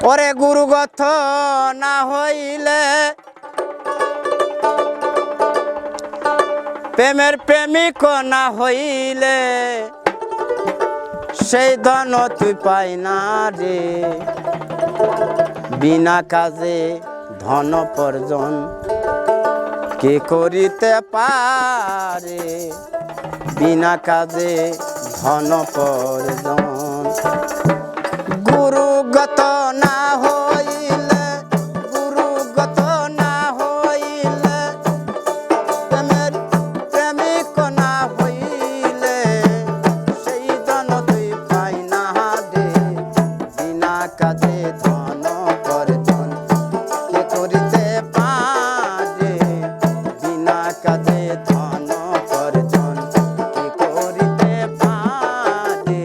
ওরে গুরুগত না হইলে প্রেমের প্রেমিক না হইলে সেই ধন তুই পাই না রে। বিনা কাজে ধন উপার্জন কে করিতে পারে? বিনা কাজে ধন উপার্জন গুরুগত না হইলে, গুরুগত না হইলে প্রেমের প্রেমিক না হইলে সেই ধন তুই পাই না রে। বিনা কাজে ধন উপার্জন কে করিতে পারে? বিনা কাজে ধন উপার্জন কে করিতে পারে?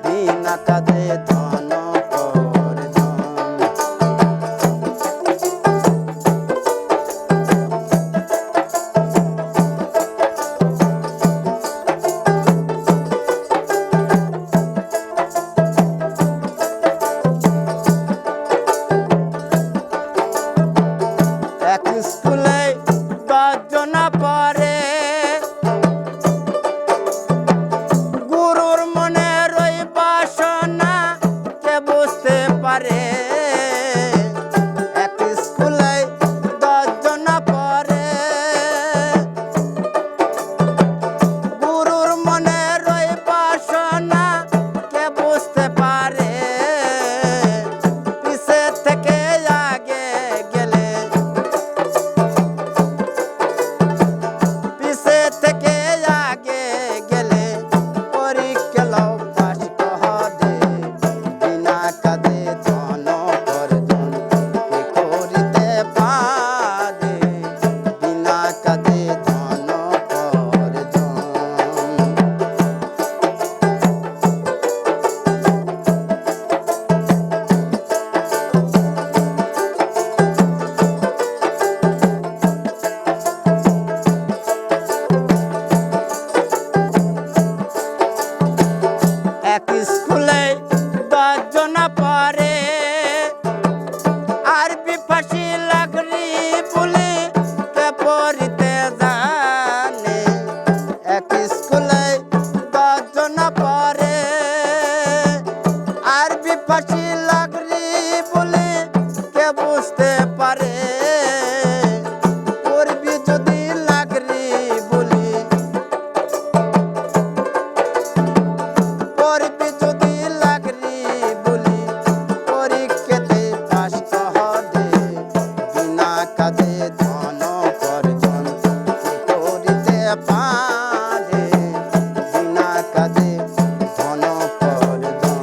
বিনা কাজে ধন উপার্জন। এক স্কুলে 10 জন পড়ে, গুরুর মনের ওই বাসনা কে বুঝতে পারে? এক স্কুলে 10 জন পড়ে, গুরুর মনের ওই বাসনা কে বুঝতে পারে? পিছে থেকে আগে গেলে, পিছে থেকে আগে গেলে পরীক্ষা লও পাস করে। বিনা কাজে ধন উপার্জন কে করিতে পারে? বিনা কাজে ধন উপার্জন। এক স্কুলে 10 জন পড়ে, আরবি ফাঁসি লাগরি বলে কে পড়িতে জানে? এক স্কুলে 10 জন পড়ে, আরবি ফাঁসি লাগরি বলে কে বুঝতে পারে? পড়বি যদি লাগরি বলি, পড়বি যদি লাগরি বলি পরীক্ষাতে পাস করে। বিনা কাজে ধন উপার্জন কে করিতে পারে? বিনা কাজে ধন উপার্জন।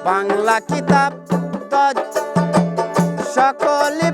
বাংলা কিতাব সকলে